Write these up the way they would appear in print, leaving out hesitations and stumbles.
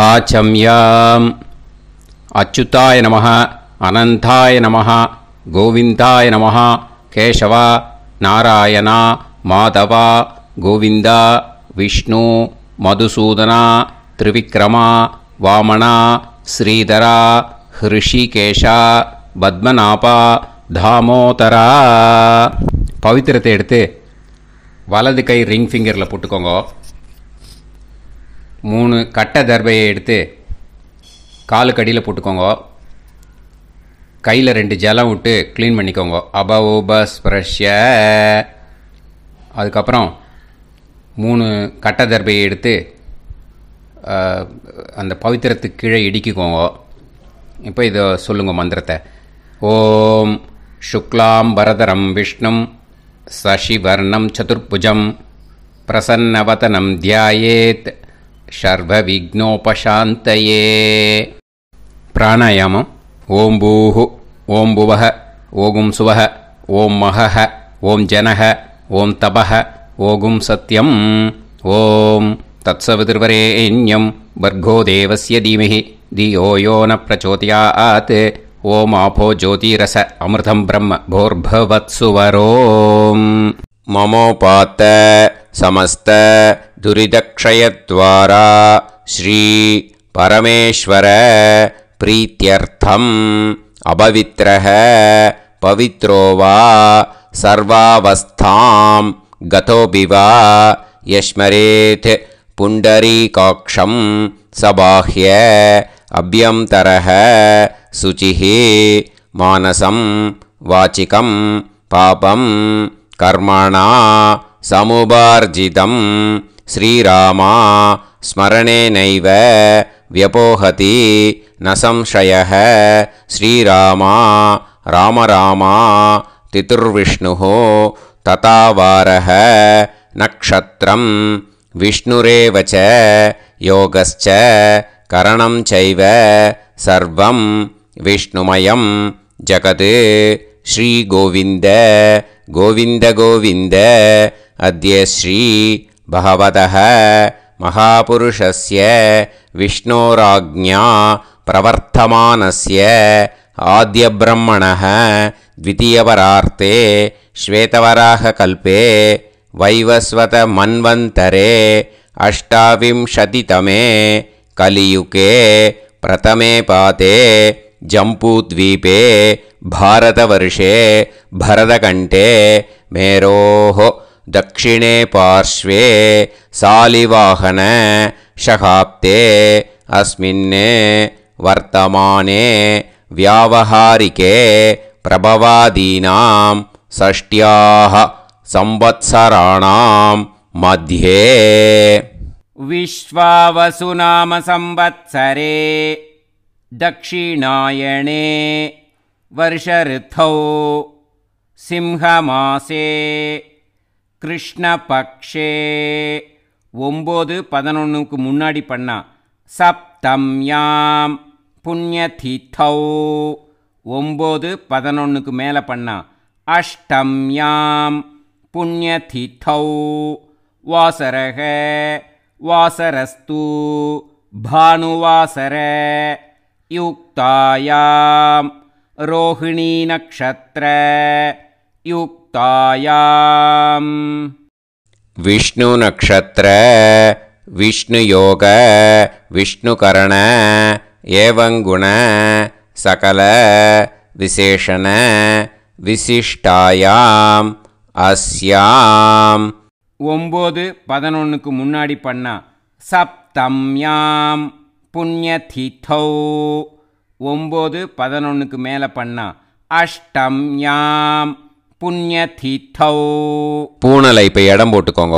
ஆச்சம்யாம். அச்சுதாய நமஹ, அனந்தாய நமஹ, கோவிந்தாய நமஹ, கேசவா, நாராயணா, மாதவா, கோவிந்தா, விஷ்ணு, மதுசூதனா, திரிவிக்ரமா, வாமனா, ஸ்ரீதரா, ஹிருஷிகேஷா, பத்மநாபா, தாமோதரா. பவித்திரத்தை எடுத்து வலது கை ரிங் ஃபிங்கரில் போட்டுக்கோங்க. 3 கட்டை தர்பையை எடுத்து காலுக்கடியில் போட்டுக்கோங்க. கையில் 2 ஜலம் விட்டு க்ளீன் பண்ணிக்கோங்க. அபவோபஸ்பிரஷ்ய. அதுக்கப்புறம் 3 கட்டை தர்பையை எடுத்து அந்த பவித்திரத்துக்கு கீழே இடிக்கிக்கோங்க. இப்போ இதை சொல்லுங்க மந்திரத்தை. ஓம் சுக்லாம் பரதரம் விஷ்ணும் சசிவர்ணம் சதுர்புஜம் பிரசன்னவதனம் தியாயேத் சர்வ விக்னோபசாந்தயே. பிராணாயாமம். ஓம் பூஹு, ஓம் புவஹ, ஓகும் சுவஹ, ஓம் மஹஹ, ஓம் ஜனஹ, ஓம் தபஹ, ஓகும் சத்யம். ஓம் தத்சவிதுர்வரேண்யம் வர்கோ தேவஸ்ய தீமஹி தியோ யோ ந பிரச்சோதயாத். ஓம் ஆபோ ஜோதிரச அமிர்தம் பிரம்ம போர்பவத்சுவரோம். மமோபாத்த சமஸ்த துரிதக்ஷயத்வாரா ஸ்ரீ பரமேஸ்வர பிரீத்யர்த்தம் அபவித்ரஹ பவித்ரோ வா சர்வாவஸ்தாம் கதோபிவா யஸ்மரேத் புண்டரீகாக்ஷம் சபாஹ்ய அப்யந்தரஹ சுச்சிஹ மானசம் வாச்சிகம் பாபம் கர்மணா சமுபார்ஜிதம் ஸ்ரீராமா ஸ்மரணேனைவ வ்யபோஹதி ந சம்சயः. ஸ்ரீராமா ராம ராமா திதுர்விஷ்ணுः ததாவாரः நக்ஷத்ரம் விஷ்ணுரேவ ச யோகஸ்ச கரணம் சைவ சர்வம் விஷ்ணுமயம் ஜகத். ஸ்ரீ கோவிந்த கோவிந்த கோவிந்த. அத்ய ஸ்ரீ பகவதः மகாபுருஷஸ்ய விஷ்ணோராஜ்ஞா பிரவர்த்தமானஸ்ய ஆத்யப்ரஹ்மணः த்விதீயபரார்த்தே ஸ்வேதவராககல்பே வைவஸ்வத மன்வந்தரே அஷ்டாவிம்சதிதமே கலியுகே பிரதமே பாதே ஜம்பூத்வீபே பாரதவர்ஷே பரதகண்டே மேரோः दक्षिणे पार्श्वे सालिवाहन शकाब्दे अस्मिन् वर्तमाने व्यावहारिके प्रभवादीनां षष्ट्याः संवत्सराणां मध्ये विश्वावसुनाम संवत्सरे दक्षिणायणे वर्षऋतौ सिंहमासे கிருஷ்ணபக்ஷே 9-11க்கு முன்னாடி பண்ணா சப்தம்யாம் புண்ணியதிதௌ 9-11க்கு மேலே பண்ணா அஷ்டம்யாம் புண்ணியதிதௌ வாசரக வாசரஸ்து பானுவாசர யுக்தாயாம் ரோஹிணி நக்ஷத்ர யுக்தாயாம் விஷ்ணு நக்ஷத்ர விஷ்ணு யோக விஷ்ணு கரண ஏவங்குண சகல விசேஷண விசிஷ்டாயாம் அஸ்யாம் 9-11க்கு முன்னாடி பண்ணா சப்தம்யாம் புண்ணியதிதௌ 9-11க்கு மேலே பண்ணா அஷ்டம்யாம் புண்ணியதிதௌ. பூனலை இப்போ இடம் போட்டுக்கோங்க.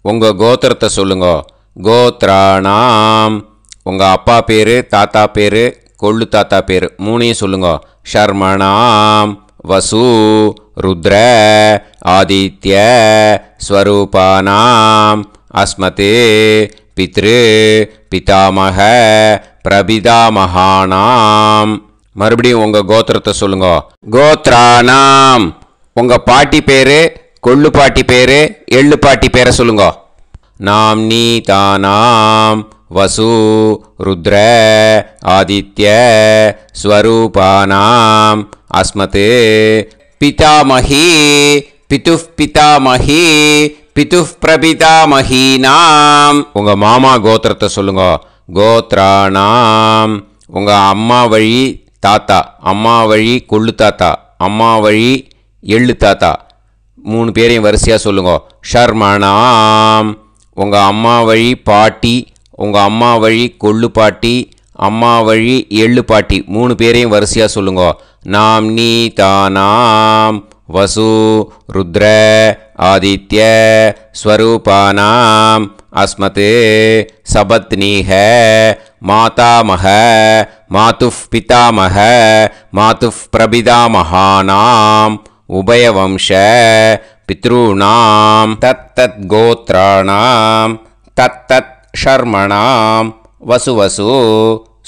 உங்கள் கோத்திரத்தை சொல்லுங்க. கோத்ராணாம் உங்கள் அப்பா பேர், தாத்தா பேர், கொள்ளு தாத்தா பேர் 3ஐயும் சொல்லுங்க. ஷர்மணாம் வசு ருத்ர ஆதித்ய ஸ்வரூபானாம் அஸ்மதே பித்ரு பிதாமக பிரபிதாமகானாம். மறுபடியும் உங்கள் கோத்திரத்தை சொல்லுங்க. கோத்ராணாம் உங்கள் பாட்டி பேர், கொள்ளு பாட்டி பேர், எள்ளு பாட்டி பேரை சொல்லுங்க. நாம் நீதானாம் வசு ருத்ர ஆதித்ய ஸ்வரூபானாம் அஸ்மத் பிதாமஹி பிதுஃப் பிதாமஹி பிதுஃப் பிரபிதாமஹீனாம். உங்க மாமா கோத்திரத்தை சொல்லுங்க. கோத்ரானாம் உங்க அம்மா வழி தாத்தா, அம்மா வழி கொள்ளு தாத்தா, அம்மா வழி எள்ளு தாத்தா, 3 பேரையும் வரிசையாக சொல்லுங்க. ஷர்மணாம் உங்கள் அம்மா வழி பாட்டி, உங்கள் அம்மா வழி கொள்ளு பாட்டி, அம்மா வழி எள்ளு பாட்டி, 3 பேரையும் வரிசையாக சொல்லுங்க. நாம் நீ தானாம் வசு ருத்ர ஆதித்ய ஸ்வரூபானாம் அஸ்மத் சபத்னீஹ மாதாமஹ மாதுஃப் பிதாமஹ மாதுஃப் பிரபிதாமஹானாம் உபயவம்ச பித்ருணாம் தத்தத் கோத்ராணாம் தத்தத் ஷர்மணாம் வசுவசு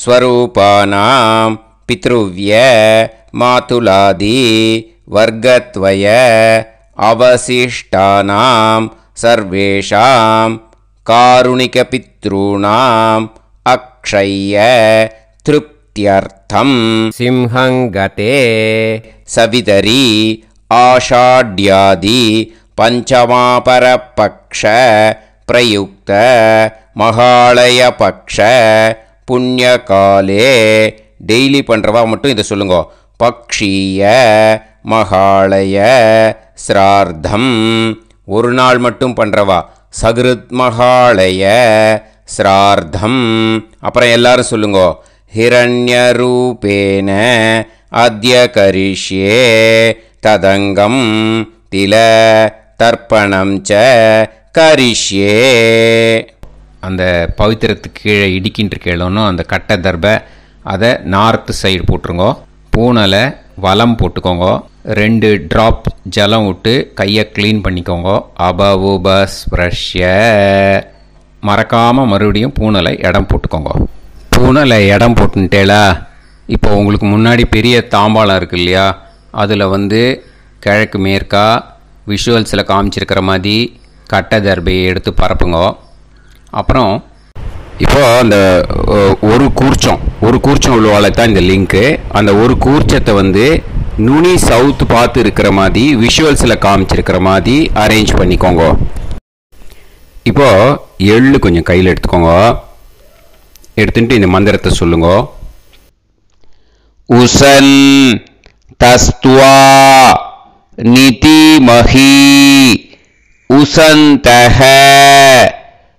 ஸ்வரூபானாம் பித்ருவ்ய மாதுலாதி வர்க்கத்வய அவசிஷ்டானாம் சர்வேஷாம் காருணிக பித்ருணாம் அக்ஷய திருப்தியர்த்தம் சிம்ஹங்கதே சவிதரி ஆஷாட்யாதி பஞ்சமாபரபக்ஷ பிரயுக்த மகாலய பக்ஷ புண்ணியகாலே. டெய்லி பண்ணுறவா மட்டும் இதை சொல்லுங்க. பக்ஷீய மகாலய ஸ்ரார்த்தம். ஒரு நாள் மட்டும் பண்ணுறவா சகிருத் மகாலய ஸ்ரார்த்தம். அப்புறம் எல்லாரும் சொல்லுங்க. ஹிரண்யரூபேன அத்ய கரிஷ்யே ததங்கம் தில தர்ப்பணம் ச கரிஷ்யே. அந்த பவித்திரத்துக்கு கீழே இடிக்கின்ற கேளோன்னு அந்த கட்டை தர்பை அதை நார்த்து சைடு போட்டுருங்கோ. பூனலை வலம் போட்டுக்கோங்க. 2 ட்ராப் ஜலம் விட்டு கையை க்ளீன் பண்ணிக்கோங்க. அபவுபஸ்ப்ரஷ்ய. மறக்காமல் மறுபடியும் பூனலை இடம் போட்டுக்கோங்க. பூனலை இடம் போட்டுட்டேலா. இப்போ உங்களுக்கு முன்னாடி பெரிய தாம்பாளம் இருக்கு இல்லையா, அதில் கிழக்கு மேற்கா விஷுவல்ஸில் காமிச்சிருக்கிற மாதிரி கட்டை தர்பையை எடுத்து பரப்புங்க. அப்புறம் இப்போது அந்த ஒரு கூர்ச்சம் உள்ளவாளை தான் இந்த லிங்க்கு. அந்த ஒரு கூர்ச்சத்தை நுனி சவுத்து பார்த்து இருக்கிற மாதிரி விஷுவல்ஸில் காமிச்சிருக்கிற மாதிரி அரேஞ்ச் பண்ணிக்கோங்க. இப்போது எள்ளு கொஞ்சம் கையில் எடுத்துக்கோங்க. எடுத்துட்டு இந்த மந்திரத்தை சொல்லுங்க. உசன் தஸ்துவா நிதிமஹி உசந்தஹ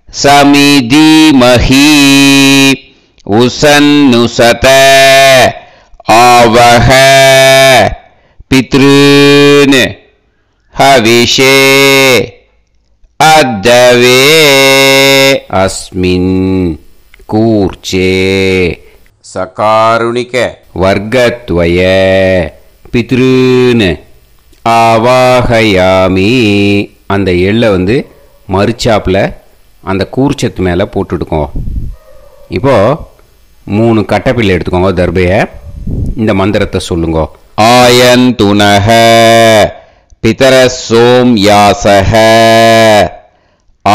சமிதிமஹி உசன்னுசத ஆவஹ பித்ருன் ஹவிஷே அத்தவே அஸ்மின் கூர்ச்சே சகாருணிக வர்க்கத்வய பித்ருன் ஆவாஹயாமி. அந்த எள்ளை மறுச்சாப்பில் அந்த கூர்ச்சத்து மேலே போட்டுடுக்கோங்க. இப்போது 3 கட்டப்பிள்ளை எடுத்துக்கோங்க. தர்பையை இந்த மந்திரத்தை சொல்லுங்க. ஆயந்துனஹ பிதர சோம்யாசஹ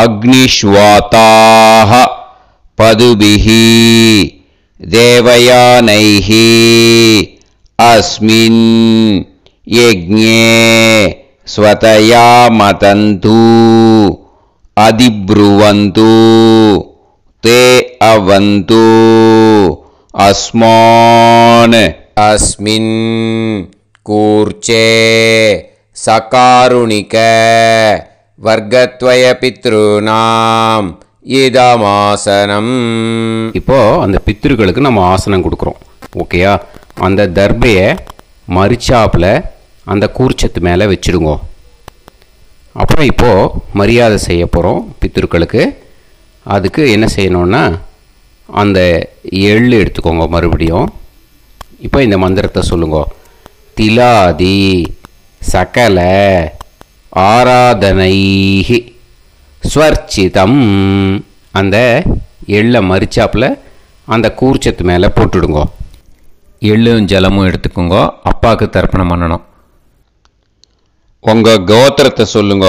அக்னிஷ்வாதாஹ பதுபிஹி தேவயானைஹி அஸ்மின் யஜ்ஞே ஸ்வதயா மதந்து அதிப்ருவந்து தே அவந்து அஸ்மான் அஸ்மின் கூர்ச்சே சகாருணிக வர்க்கத்வய பித்ருநாம் இதமாசனம். இப்போது அந்த பித்ருக்களுக்கு நம்ம ஆசனம் கொடுக்குறோம். ஓகேயா? அந்த தர்பையை மரிச்சாப்பில் அந்த கூர்ச்சத்து மேலே வச்சுடுங்க. அப்புறம் இப்போது மரியாதை செய்ய போகிறோம் பித்ருக்களுக்கு. அதுக்கு என்ன செய்யணுன்னா அந்த எள்ளு எடுத்துக்கோங்க. மறுபடியும் இப்போ இந்த மந்திரத்தை சொல்லுங்க. திலாதி சகல ஆராதனைஹி ஸ்வர்ச்சிதம். அந்த எள்ளை மரிச்சாப்பில் அந்த கூர்ச்சத்து மேலே போட்டுடுங்க. எள்ளும் ஜலமும் எடுத்துக்கோங்க. அப்பாவுக்கு தர்ப்பணம் பண்ணணும். உங்கள் கோத்திரத்தை சொல்லுங்க.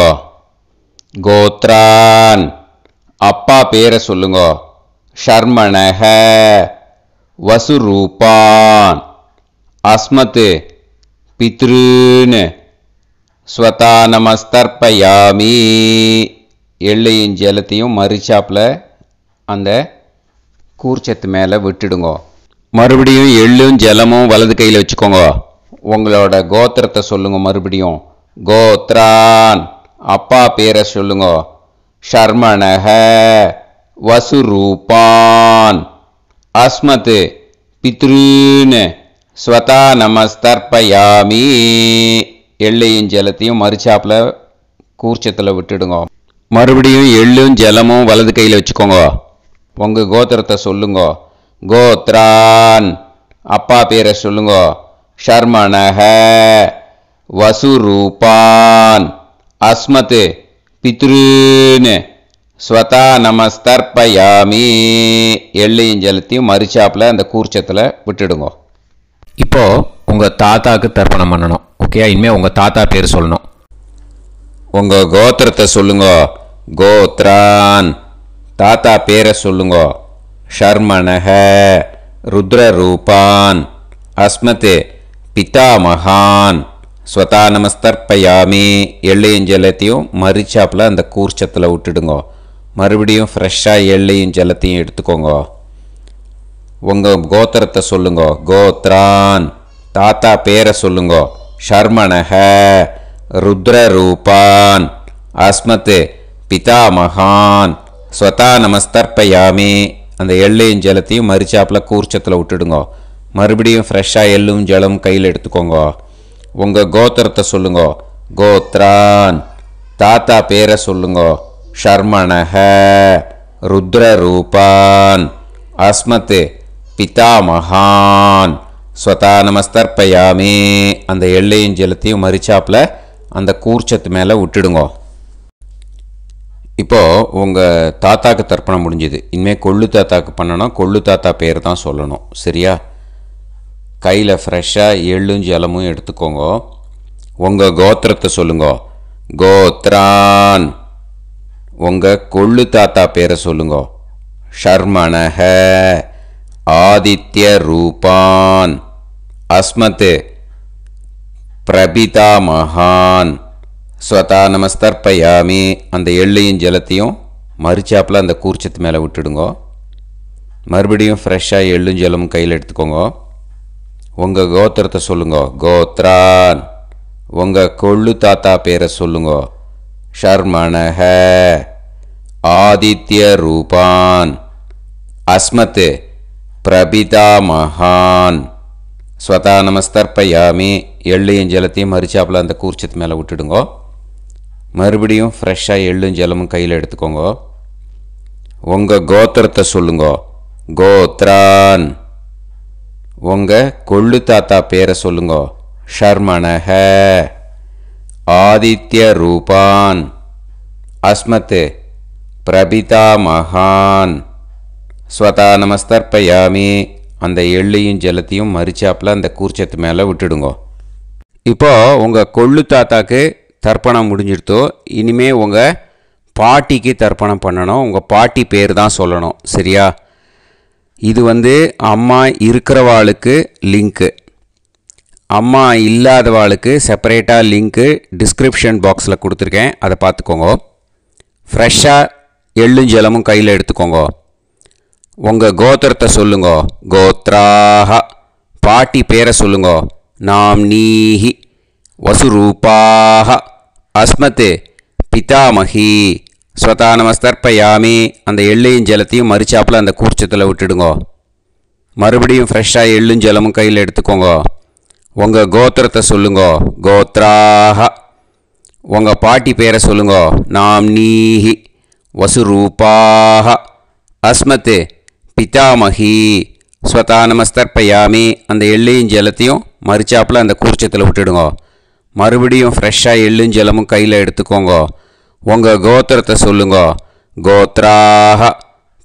கோத்ரான் அப்பா பேரை சொல்லுங்க. ஷர்மணஹ வசுரூபான் அஸ்மத் பித்ருன் ஸ்வதா நமஸ்தர்ப்பயாமி. எள்ளையும் ஜலத்தையும் மறிச்சாப்பில் அந்த கூர்ச்சத்து மேலே விட்டுடுங்கோ. மறுபடியும் எள்ளும் ஜலமும் வலது கையில் வச்சுக்கோங்க. உங்களோட கோத்திரத்தை சொல்லுங்க. மறுபடியும் கோத்ரான் அப்பா பேரை சொல்லுங்க. ஷர்மணஹ வசுரூபான் அஸ்மத் பித்ருன் ஸ்வதா நமஸ்தர்ப்பயாமி. எள்ளையும் ஜலத்தையும் மறிச்சாப்பில் கூர்ச்சத்தில் விட்டுடுங்க. மறுபடியும் எள்ளும் ஜலமும் வலது கையில் வச்சுக்கோங்க. உங்கள் கோத்திரத்தை சொல்லுங்க. கோத்ரான் அப்பா பேரை சொல்லுங்க. ஷர்மணஹ வசுரூபான் அஸ்மத் பித்ருன் ஸ்வதா நமஸ்தர்ப்பயாமி. எள்ளையும் ஜலத்தையும் மறிச்சாப்பில் அந்த கூர்ச்சத்தில் விட்டுடுங்க. இப்போது உங்கள் தாத்தாவுக்கு தர்ப்பணம் பண்ணணும். ஓகே, இனிமேல் உங்கள் தாத்தா பேர் சொல்லணும். உங்கள் கோத்திரத்தை சொல்லுங்க. கோத்ரான் தாத்தா பேரை சொல்லுங்க. ஷர்மணஹ ருத்ரரூபான் அஸ்மத் பிதாமகான் ஸ்வதா நமஸ்தர்ப்பயாமி. எள்ளையும் ஜலத்தையும் மறிச்சாப்பில் அந்த கூர்ச்சத்தில் விட்டுடுங்க. மறுபடியும் ஃப்ரெஷ்ஷாக எள்ளையும் ஜலத்தையும் எடுத்துக்கோங்க. உங்கள் கோத்திரத்தை சொல்லுங்க. கோத்ரான் தாத்தா பேரை சொல்லுங்க. ஷர்மணஹ ருத்ரரூபான் அஸ்மத் பிதாமகான் ஸ்வதா நமஸ்தர்ப்பயாமி. அந்த எள்ளையும் ஜலத்தையும் மறிச்சாப்பில் கூர்ச்சத்தில் விட்டுடுங்க. மறுபடியும் ஃப்ரெஷ்ஷாக எள்ளும் ஜலம் கையில் எடுத்துக்கோங்க. உங்கள் கோத்திரத்தை சொல்லுங்க. கோத்ரான் தாத்தா பேரை சொல்லுங்க. ஷர்மணஹ ருத்ரரூபான் அஸ்மத் பிதாமகான் ஸ்வதா நமஸ்தர்ப்பயாமி. அந்த எள்ளையும் ஜலத்தையும் மறிச்சாப்பில் அந்த கூர்ச்சத்து மேலே விட்டுடுங்க. இப்போது உங்கள் தாத்தாக்கு தர்ப்பணம் முடிஞ்சுது. இனிமேல் கொள்ளு தாத்தாக்கு பண்ணணும். கொள்ளு தாத்தா பேர் தான் சொல்லணும். சரியா? கையில் ஃப்ரெஷ்ஷாக எள்ளும் ஜலமும் எடுத்துக்கோங்க. உங்கள் கோத்திரத்தை சொல்லுங்க. கோத்ரான் உங்கள் கொள்ளு தாத்தா பேரை சொல்லுங்க. ஷர்மணஹ ஆதித்ய ரூபான் அஸ்மத் பிரபிதாமகான் ஸ்வதா நமஸ்தர்ப்பயாமி. அந்த எள்ளையும் ஜலத்தையும் மறிச்சாப்பில் அந்த கூர்ச்சத்து மேலே விட்டுடுங்க. மறுபடியும் ஃப்ரெஷ்ஷாக எள்ளும் ஜலமும் கையில் எடுத்துக்கோங்க. உங்கள் கோத்திரத்தை சொல்லுங்க. கோத்ரான் உங்கள் கொள்ளு தாத்தா பேரை சொல்லுங்க. ஷர்மணஹ ஆதித்ய ரூபான் அஸ்மத் பிரபிதாமகான் ஸ்வதா நமஸ்தர்ப்பயாமி. எள்ளையும் ஜலத்தையும் மறிச்சாப்பில் அந்த கூர்ச்சத்து மேலே விட்டுடுங்க. மறுபடியும் ஃப்ரெஷ்ஷாக எள்ளும் ஜலமும் கையில் எடுத்துக்கோங்க. உங்கள் கோத்திரத்தை சொல்லுங்க. கோத்ரான் உங்கள் கொள்ளு தாத்தா பேரை சொல்லுங்க. ஷர்மணஹ ஆதித்ய ரூபான் அஸ்மத் பிரபிதாமகான் ஸ்வதா நமஸ்தர்ப்பயாமி. அந்த எள்ளையும் ஜலத்தையும் மறிச்சாப்பில் அந்த கூர்ச்சத்து மேலே விட்டுடுங்க. இப்போது உங்கள் கொள்ளு தாத்தாக்கு தர்ப்பணம் முடிஞ்சிடுத்தோ. இனிமே உங்கள் பாட்டிக்கு தர்ப்பணம் பண்ணணும். உங்கள் பாட்டி பேர் தான் சொல்லணும். சரியா? இது அம்மா இருக்கிறவாளுக்கு லிங்க்கு, அம்மா இல்லாதவாளுக்கு செப்பரேட்டாக லிங்க்கு டிஸ்கிரிப்ஷன் பாக்ஸில் கொடுத்துருக்கேன். அதை பார்த்துக்கோங்க. ஃப்ரெஷ்ஷாக எள்ளும் ஜலமும் கையில் எடுத்துக்கோங்க. உங்கள் கோத்திரத்தை சொல்லுங்க. கோத்ராஹ பாட்டி பேரை சொல்லுங்க. நாம்னீஹி வசுரூபாஹ அஸ்மத் பிதாமகி ஸ்வதா நமஸ்தர்ப்பயாமி. அந்த எள்ளையும் ஜலத்தையும் மறிச்சாப்பில் அந்த கூர்ச்சத்தில் விட்டுடுங்க. மறுபடியும் ஃப்ரெஷ்ஷாக எள்ளும் ஜலமும் கையில் எடுத்துக்கோங்க. உங்கள் கோத்திரத்தை சொல்லுங்க. கோத்ராஹ உங்கள் பாட்டி பேரை சொல்லுங்க. நாம்னீஹி வசுரூபாஹ அஸ்மத் பிதாமகி ஸ்வதா நமஸ்தர்ப்பயாமி. அந்த எள்ளையும் ஜலத்தையும் மறிச்சாப்பில் அந்த கூர்ச்சத்தில் விட்டுடுங்க. மறுபடியும் ஃப்ரெஷ்ஷாக எள்ளும் ஜலமும் கையில் எடுத்துக்கோங்க. உங்கள் கோத்திரத்தை சொல்லுங்க. கோத்ராஹ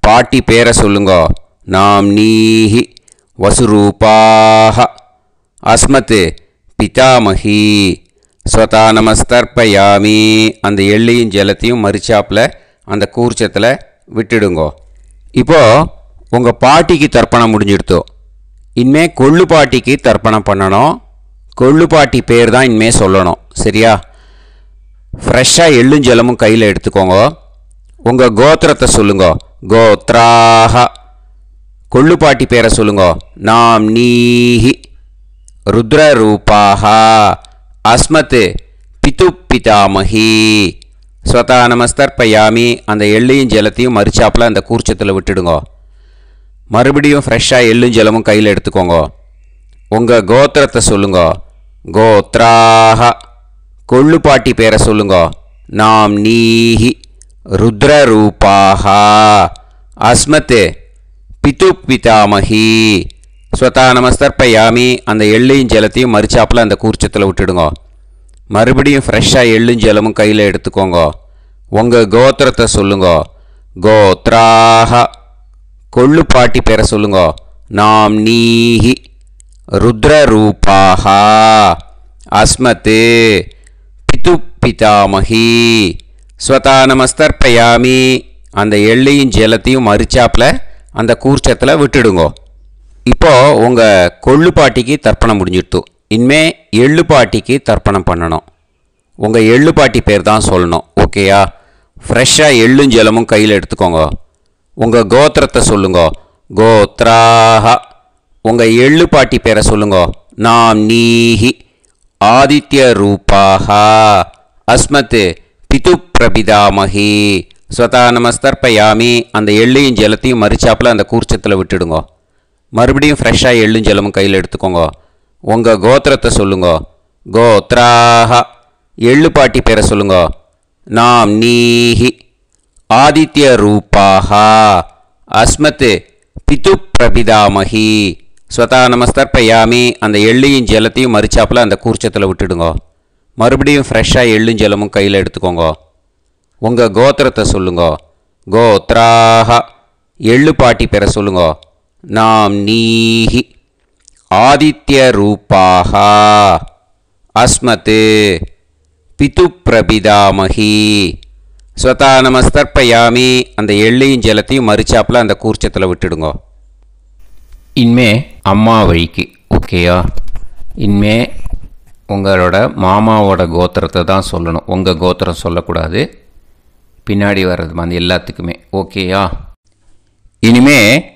பாட்டி பேரை சொல்லுங்க. நாம்னீஹி வசுரூபாஹ அஸ்மத் பிதாமகி ஸ்வதா நமஸ்தர்ப்பயாமி. அந்த எள்ளையும் ஜலத்தையும் மறிச்சாப்பில் அந்த கூர்ச்சத்தில் விட்டுடுங்க. இப்போது உங்கள் பாட்டிக்கு தர்ப்பணம் முடிஞ்சிடுத்தோ. இனிமே கொள்ளு பாட்டிக்கு தர்ப்பணம் பண்ணணும். கொள்ளு பாட்டி பேர் தான் இனிமே சொல்லணும். சரியா? ஃப்ரெஷ்ஷாக எள்ளும் ஜலமும் கையில் எடுத்துக்கோங்க. உங்கள் கோத்திரத்தை சொல்லுங்க. கோத்ராஹ. கொள்ளு பாட்டி பேரை சொல்லுங்க. நாம் நீஹி ருத்ரரூபாஹ அஸ்மத் பிது பிதாமஹி ஸ்வதா நமஸ்தர்ப்பயாமி. அந்த எள்ளையும் ஜலத்தையும் மறிச்சாப்பில் அந்த கூர்ச்சத்தில் விட்டுடுங்க. மறுபடியும் ஃப்ரெஷ்ஷாக எள்ளும் ஜலமும் கையில் எடுத்துக்கோங்க. உங்கள் கோத்திரத்தை சொல்லுங்க. கோத்ராஹ. கொள்ளு பாட்டி பேரை சொல்லுங்க. நாம் நீஹி ருத்ரரூபாஹ அஸ்மத் பிது பிதாமஹி ஸ்வதா நமஸ்தர்ப்பயாமி. அந்த எள்ளையும் ஜலத்தையும் மறிச்சாப்பில் அந்த கூர்ச்சத்தில் விட்டுடுங்க. மறுபடியும் ஃப்ரெஷ்ஷாக எள்ளும் ஜலமும் கையில் எடுத்துக்கோங்க. உங்கள் கோத்திரத்தை சொல்லுங்க. கோத்ராஹ. கொள்ளு பாட்டி பேரை சொல்லுங்க. நாம் நீஹி ருத்ரரூபாஹ அஸ்மத் பிது பிதாமஹி ஸ்வதா நமஸ்தர்ப்பயாமி. அந்த எள்ளையும் ஜலத்தையும் மறிச்சாப்பில் அந்த கூர்ச்சத்தில் விட்டுடுங்க. இப்போது உங்கள் கொள்ளு பாட்டிக்கு தர்ப்பணம் முடிஞ்சிடுத்து. இனிமே எள்ளு பாட்டிக்கு தர்ப்பணம் பண்ணணும். உங்கள் எள்ளு பாட்டி பேர் தான் சொல்லணும். ஓகேயா? ஃப்ரெஷ்ஷாக எள்ளும் ஜலமும் கையில் எடுத்துக்கோங்க. உங்கள் கோத்திரத்தை சொல்லுங்க. கோத்ராஹ. உங்கள் எள்ளு பாட்டி பேரை சொல்லுங்க. நாம் நீஹி ஆதித்ய ரூபாஹ அஸ்மத் பிது பிரபிதாமஹி ஸ்வதா நமஸ்தர்ப்பயாமி. அந்த எள்ளையும் ஜலத்தையும் மறிச்சாப்பில் அந்த கூர்ச்சத்தில் விட்டுடுங்க. மறுபடியும் ஃப்ரெஷ்ஷாக எள்ளும் ஜலமும் கையில் எடுத்துக்கோங்க. உங்கள் கோத்திரத்தை சொல்லுங்க. கோத்ராஹ. எள்ளு பாட்டி பேரை சொல்லுங்க. நாம் நீஹி ஆதித்ய ரூபாஹ அஸ்மத் பிது பிரபிதாமஹி ஸ்வதா நமஸ்தர்ப்பயாமி. அந்த எள்ளையும் ஜலத்தையும் மறிச்சாப்பில் அந்த கூர்ச்சத்தில் விட்டுடுங்க. மறுபடியும் ஃப்ரெஷ்ஷாக எள்ளும் ஜலமும் கையில் எடுத்துக்கோங்க. உங்கள் கோத்திரத்தை சொல்லுங்க. கோத்ராஹ. எள்ளு பாட்டி பேரை சொல்லுங்க. நாம் நீஹி ஆதித்ய ரூபாஹ அஸ்மத் பிது பிரபிதாமஹி ஸ்வதா நமஸ்தர்ப்பயாமி. அந்த எள்ளையும் ஜலத்தையும் மறிச்சாப்பில் அந்த கூர்ச்சத்தில் விட்டுடுங்க. இனிமே அம்மா வழிக்கு. ஓகேயா? இனிமே உங்களோட மாமாவோட கோத்திரத்தை தான் சொல்லணும். உங்கள் கோத்திரம் சொல்லக்கூடாது. பின்னாடி வர்றது வந்து எல்லாத்துக்குமே. ஓகேயா? இனிமே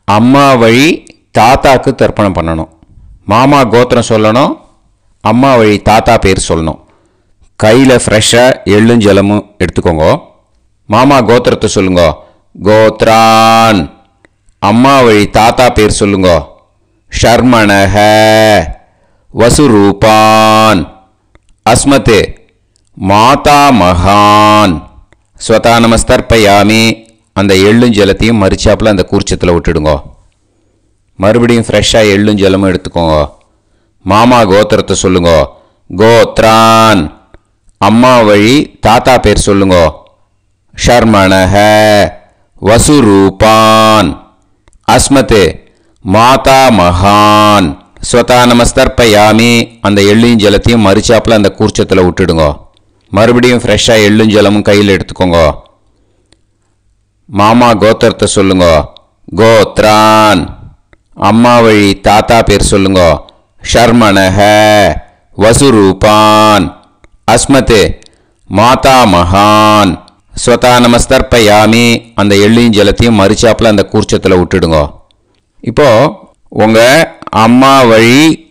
அம்மா வழி தாத்தாக்கு தர்ப்பணம் பண்ணணும். மாமா கோத்திரம் சொல்லணும். அம்மா வழி தாத்தா பேர் சொல்லணும். கையில் ஃப்ரெஷ்ஷாக எள்ளும் ஜலமும் எடுத்துக்கோங்க. மாமா கோத்திரத்தை சொல்லுங்க. கோத்ரான். அம்மா வழி தாத்தா பேர் சொல்லுங்க. ஷர்மணஹ வசுரூபான் அஸ்மத் மாதா மகான் ஸ்வதா நமஸ்தர்ப்பயாமி. அந்த எள்ளும் ஜலத்தையும் மறிச்சாப்பில் அந்த கூர்ச்சத்தில் விட்டுடுங்க. மறுபடியும் ஃப்ரெஷ்ஷாக எள்ளும் ஜலமும் எடுத்துக்கோங்க. மாமா கோத்திரத்தை சொல்லுங்க. கோத்ரான். அம்மா வழி தாத்தா பேர் சொல்லுங்க. ஷர்மணஹ வசுரூபான் அஸ்மத் மாதா மகான் ஸ்வதா நமஸ்தர்ப்பயாமி. அந்த எள்ளையும் ஜலத்தையும் மறிச்சாப்பில் அந்த கூர்ச்சத்தில் விட்டுடுங்க. மறுபடியும் ஃப்ரெஷ்ஷாக எள்ளும் ஜலமும் கையில் எடுத்துக்கோங்க. மாமா கோத்திரத்தை சொல்லுங்க. கோத்ரான். அம்மா வழி தாத்தா பேர் சொல்லுங்க. ஷர்மணஹ வசுரூபான் அஸ்மத் மாதா மகான் ஸ்வதா நமஸ்தர்ப்பயாமி. அந்த எள்ளையும் ஜலத்தையும் மறிச்சாப்பில் அந்த கூர்ச்சத்தில் விட்டுடுங்க. இப்போது உங்கள் அம்மா வழி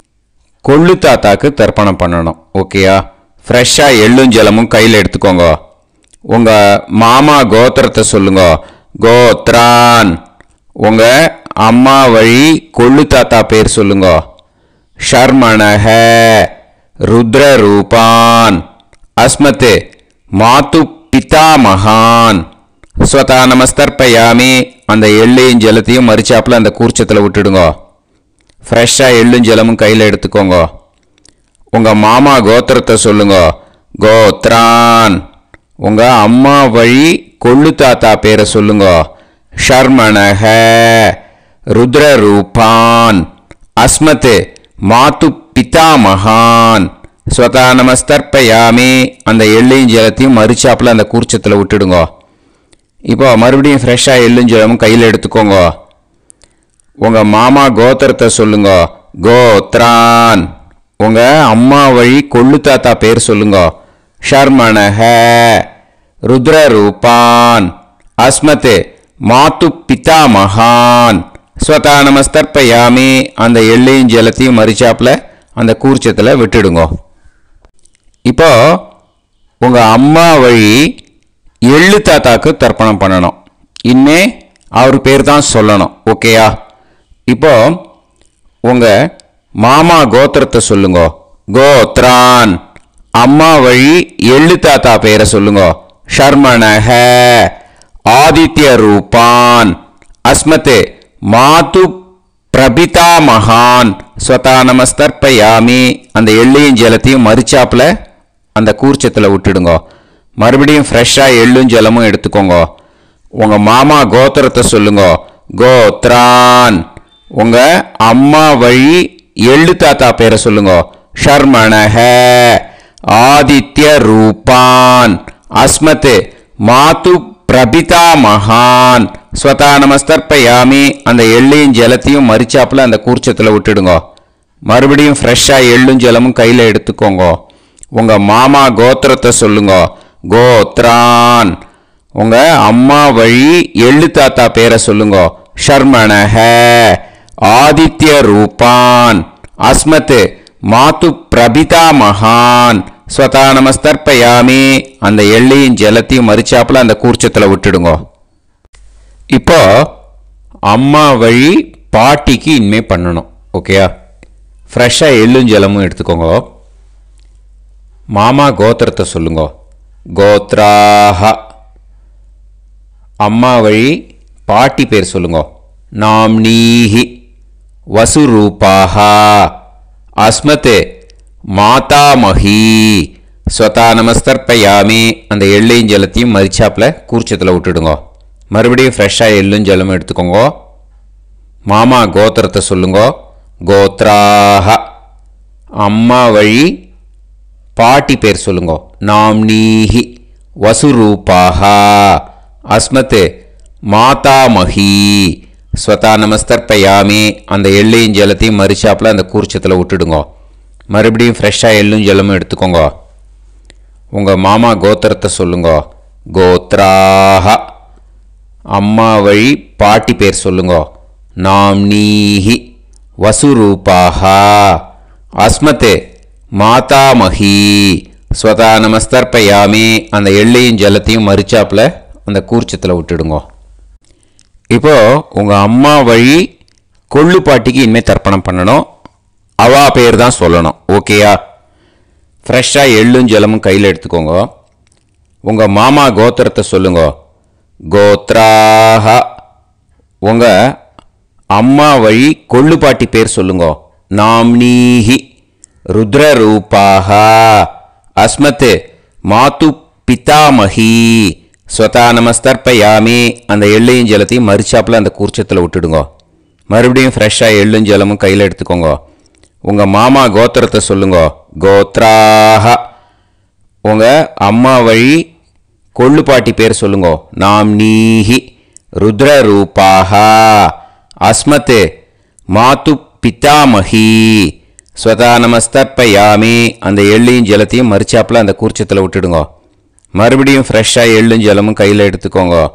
கொள்ளு தாத்தாக்கு தர்ப்பணம் பண்ணணும். ஓகேயா? ஃப்ரெஷ்ஷாக எள்ளும் ஜலமும் கையில் எடுத்துக்கோங்க. உங்கள் மாமா கோத்திரத்தை சொல்லுங்க. கோத்ரான். உங்கள் அம்மா வழி கொள்ளு தாத்தா பேர் சொல்லுங்க. ஷர்மணஹ ருத்ரரூபான் அஸ்மத் மாது பிதாமகான் ஸ்வதா நமஸ்தர்ப்பயாமி. அந்த எள்ளையும் ஜலத்தையும் மறிச்சாப்பில் அந்த கூர்ச்சத்தில் விட்டுடுங்க. ஃப்ரெஷ்ஷாக எள்ளும் ஜலமும் கையில் எடுத்துக்கோங்க. உங்கள் மாமா கோத்திரத்தை சொல்லுங்க. கோத்ரான். உங்கள் அம்மா வழி கொள்ளு தாத்தா பேரை சொல்லுங்க. ஷர்மணஹ ருத்ரரூபான் அஸ்மத் மாது பிதாமகான் ஸ்வதா நமஸ்தர்ப்பயாமி. அந்த எள்ளையும் ஜலத்தையும் மறிச்சாப்பில் அந்த கூர்ச்சத்தில் விட்டுடுங்க. இப்போ மறுபடியும் ஃப்ரெஷ்ஷாக எள்ளும் ஜலமும் கையில் எடுத்துக்கோங்க. உங்கள் மாமா கோத்திரத்தை சொல்லுங்க. கோத்ரான். உங்கள் அம்மா வழி கொள்ளு தாத்தா பேர் சொல்லுங்க. ஷர்மணஹ. ருத்ரரூபான். அஸ்மத் மாத்து பிதா மகான். ஸ்வதா நமஸ்தர்ப்பயாமி. அந்த எள்ளையும் ஜலத்தையும் மறிச்சாப்பில் அந்த கூர்ச்சத்தில் விட்டுடுங்க. இப்போ உங்கள் அம்மா வழி எள்ளு தாத்தாக்கு தர்ப்பணம் பண்ணணும். இனிமே அவர் பேர் தான் சொல்லணும். ஓகேயா? இப்போ உங்கள் மாமா கோத்திரத்தை சொல்லுங்க. கோத்ரான். அம்மா வழி எள்ளு தாத்தா பேரை சொல்லுங்க. ஷர்மணஹ. ஆதித்ய ரூபான். அஸ்மத் மாத்து பிரபிதா மகான். ஸ்வதா நமஸ்தர்ப்பயாமி. அந்த எள்ளையும் ஜலத்தையும் மறிச்சாப்பில் அந்த கூர்ச்சத்தில் விட்டுடுங்க. மறுபடியும் ஃப்ரெஷ்ஷாக எள்ளும் ஜலமும் எடுத்துக்கோங்க. உங்கள் மாமா கோத்திரத்தை சொல்லுங்க. கோத்ரான். உங்கள் அம்மா வழி எள்ளு தாத்தா பேரை சொல்லுங்க. ஷர்மணஹ. ஆதித்ய ரூபான். அஸ்மத் மாத்து பிரபிதா மகான். ஸ்வதா நமஸ்தர்ப்பயாமி. அந்த எள்ளையும் ஜலத்தையும் மறிச்சாப்பில் அந்த கூர்ச்சத்தில் விட்டுடுங்க. மறுபடியும் ஃப்ரெஷ்ஷாக எள்ளும் ஜலமும் கையில் எடுத்துக்கோங்க. உங்கள் மாமா கோத்திரத்தை சொல்லுங்க. கோத்ரான். உங்கள் அம்மா வழி எள்ளு தாத்தா பேரை சொல்லுங்க. ஷர்மணஹ. ஆதித்ய ரூபான். அஸ்மத் மாத்து பிரபிதா மகான். ஸ்வதா நமஸ்தர்ப்பயாமி. அந்த எள்ளையும் ஜலத்தையும் மறிச்சாப்பில் அந்த கூர்ச்சத்தில் விட்டுடுங்க. இப்போ அம்மா வழி பாட்டிக்கு இனிமே பண்ணணும். ஓகேயா? ஃப்ரெஷ்ஷாக எள்ளும் ஜலமும் எடுத்துக்கோங்க. மாமா கோத்திரத்தை சொல்லுங்க. கோத்ராஹ. அம்மா வழி பாட்டி பேர் சொல்லுங்க. நாம்னீஹி. வசுரூபாஹ. அஸ்மத் மாதாமஹி. ஸ்வதா நமஸ்தர்ப்பயாமி. அந்த எள்ளையும் ஜலத்தையும் மறிச்சாப்பில் கூர்ச்சத்தில் விட்டுடுங்க. மறுபடியும் ஃப்ரெஷ்ஷாக எள்ளும் ஜலமும் எடுத்துக்கோங்க. மாமா கோத்திரத்தை சொல்லுங்க. கோத்ராஹ. அம்மா வழி பாட்டி பேர் சொல்லுங்க. நாம்னீஹி. வசுரூபாஹ. அஸ்மத் மாதாமஹி. ஸ்வதா நமஸ்தர்ப்பயாமி. அந்த எள்ளையும் ஜலத்தையும் மறிச்சாப்பில் அந்த கூர்ச்சத்தில் விட்டுடுங்க. மறுபடியும் ஃப்ரெஷ்ஷாக எள்ளும் ஜலமும் எடுத்துக்கோங்க. உங்கள் மாமா கோத்திரத்தை சொல்லுங்க. கோத்ராஹ. அம்மா வழி பாட்டி பேர் சொல்லுங்க. நாம்னீஹி. வசுரூபாஹ. அஸ்மத் மாதாமஹி. ஸ்வதா நமஸ்தர்ப்பயாமி. அந்த எள்ளையும் ஜலத்தையும் மறிச்சாப்பில் அந்த கூர்ச்சத்தில் விட்டுடுங்க. இப்போ உங்கள் அம்மா வழி கொள்ளு பாட்டிக்கு இனிமேல் தர்ப்பணம் பண்ணணும். அவா பேர் தான் சொல்லணும். ஓகேயா? ஃப்ரெஷ்ஷாக எள்ளும் ஜலமும் கையில் எடுத்துக்கோங்க. உங்கள் மாமா கோத்திரத்தை சொல்லுங்க. கோத்ராஹ. உங்கள் அம்மா வழி கொள்ளு பாட்டி பேர் சொல்லுங்க. நாம்னீஹி. ருத்ரரூபாஹ. அஸ்மத் மாத்து பிதாமஹி. ஸ்வதா நமஸ்தர்ப்பயாமி. அந்த எள்ளையும் ஜலத்தையும் மறிச்சாப்பில் அந்த கூர்ச்சத்தில் விட்டுடுங்க. மறுபடியும் ஃப்ரெஷ்ஷாக எள்ளும் ஜலமும் கையில் எடுத்துக்கோங்க. உங்கள் மாமா கோத்திரத்தை சொல்லுங்க. கோத்ராஹ. உங்கள் அம்மா வழி கொள்ளு பாட்டி பேர் சொல்லுங்க. நாம்னீஹி. ருத்ரரூபாஹ. அஸ்மத் மாத்து பிதாமஹி. ஸ்வதா நமஸ்தர்ப்பயாமி. அந்த எள்ளையும் ஜலத்தையும் மறிச்சாப்பில் அந்த கூர்ச்சத்தில் விட்டுடுங்க. மறுபடியும் ஃப்ரெஷ்ஷாக எள்ளும் ஜலமும் கையில் எடுத்துக்கோங்க.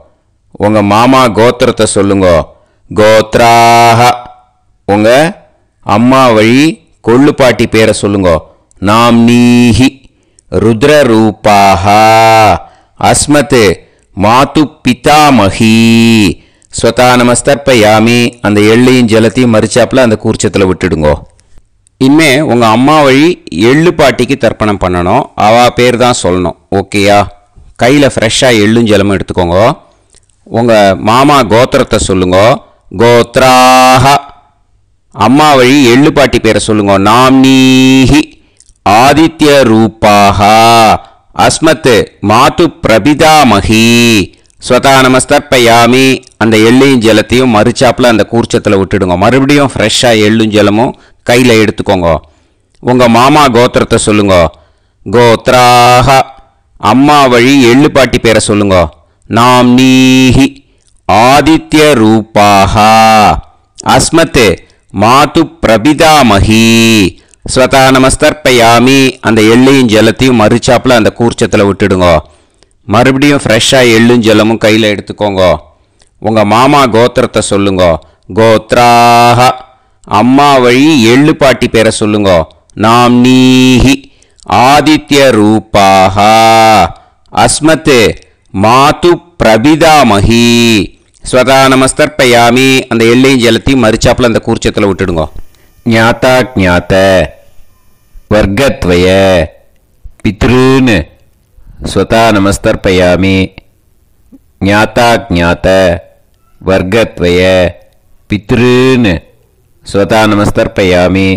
உங்கள் மாமா கோத்திரத்தை சொல்லுங்க. கோத்ராஹ. உங்கள் அம்மா வழி கொள்ளு பாட்டி பேரை சொல்லுங்க. நாம்னீஹி. ருத்ரரூபாஹ. அஸ்மத் மாத்து பிதாமஹி. ஸ்வதா நமஸ்தர்ப்பயாமி. அந்த எள்ளையும் ஜலத்தையும் மறிச்சாப்பில் அந்த கூர்ச்சத்தில் விட்டுடுங்க. இனிமே உங்கள் அம்மா வழி எள்ளு பாட்டிக்கு தர்ப்பணம் பண்ணணும். அவா பேர் தான் சொல்லணும். ஓகேயா? கையில் ஃப்ரெஷ்ஷாக எள்ளும் ஜலமும் எடுத்துக்கோங்க. உங்கள் மாமா கோத்திரத்தை சொல்லுங்க. கோத்ராஹ. அம்மா வழி எள்ளு பாட்டி பேரை சொல்லுங்க. நாம்னீஹி. ஆதித்ய ரூபாஹ. அஸ்மத் மாத்து பிரபிதாமஹி. ஸ்வதா நமஸ்தர்ப்பயாமி. அந்த எள்ளையும் ஜலத்தையும் மறிச்சாப்பில் அந்த கூர்ச்சத்தில் விட்டுடுங்க. மறுபடியும் ஃப்ரெஷ்ஷாக எள்ளும் ஜலமும் கையில் எடுத்துக்கோங்க. உங்கள் மாமா கோத்திரத்தை சொல்லுங்க. கோத்ராஹ. அம்மா வழி எள்ளு பாட்டி பேரை சொல்லுங்க. நாம்னீஹி. ஆதித்ய ரூபாஹ. அஸ்மத் மாது பிரபிதாமஹி ஸ்வதா நமஸ்தர்ப்பயாமி. அந்த எள்ளையும் ஜலத்தையும் மறுச்சாப்பில் அந்த கூர்ச்சத்தில் விட்டுடுங்க. மறுபடியும் ஃப்ரெஷ்ஷாக எள்ளும் ஜலமும் கையில் எடுத்துக்கோங்க. உங்கள் மாமா கோத்திரத்தை சொல்லுங்க. கோத்ராக அம்மா வழி எள்ளு பாட்டி பேரை சொல்லுங்க. நாம் நீஹி ஆதித்ய ரூபாக அஸ்மத் மாது பிரபிதாமஹி ஸ்வதா நமஸ்தர்ப்பயாமி. அந்த எள்ளையும் ஜலத்தையும் மறுச்சாப்பில் அந்த கூர்ச்சத்தில் விட்டுடுங்க. ஞாதா ஜாத்த வர்க்கத்வய பித்ருன் ஸ்வதா நமஸ்தர்ப்பயாமி. ஞாதா ஜாத்த வர்க்கத்வய பித்ருன் ஸ்வதா நமஸ்தர்ப்பயாமி.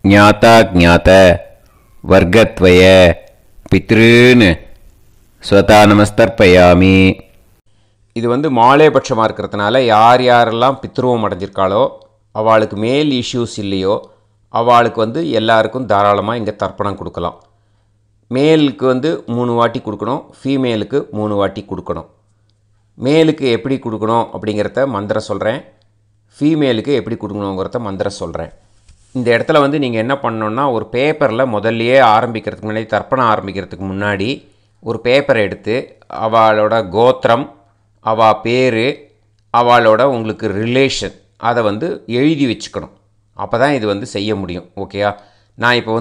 ஞாதா ஜாத்த வர்க்கத்வய பித்ருன் ஸ்வதா நமஸ்தர்ப்பயாமி. இது மாலேபட்சமாக இருக்கிறதுனால யார் யாரெல்லாம் பித்ருவம் அடைஞ்சிருக்காளோ அவளுக்கு மேல் இஷ்யூஸ் இல்லையோ அவளுக்கு எல்லாருக்கும் தாராளமாக இங்கே தர்ப்பணம் கொடுக்கலாம். மேலுக்கு 3 வாட்டி கொடுக்கணும், ஃபீமேலுக்கு 3 வாட்டி கொடுக்கணும். மேலுக்கு எப்படி கொடுக்கணும் அப்படிங்கிறத மந்திரம் சொல்கிறேன், ஃபீமேலுக்கு எப்படி கொடுக்கணுங்கிறத மந்திரம் சொல்கிறேன். இந்த இடத்துல நீங்கள் என்ன பண்ணணுன்னா, ஒரு பேப்பரில் முதல்லையே ஆரம்பிக்கிறதுக்கு முன்னாடி, தர்ப்பணம் ஆரம்பிக்கிறதுக்கு முன்னாடி ஒரு பேப்பரை எடுத்து அவளோட கோத்திரம், அவள் பேர், அவளோட உங்களுக்கு ரிலேஷன் அதை எழுதி வச்சுக்கணும். அப்போ தான் இது செய்ய முடியும். ஓகேயா? நான் இப்போ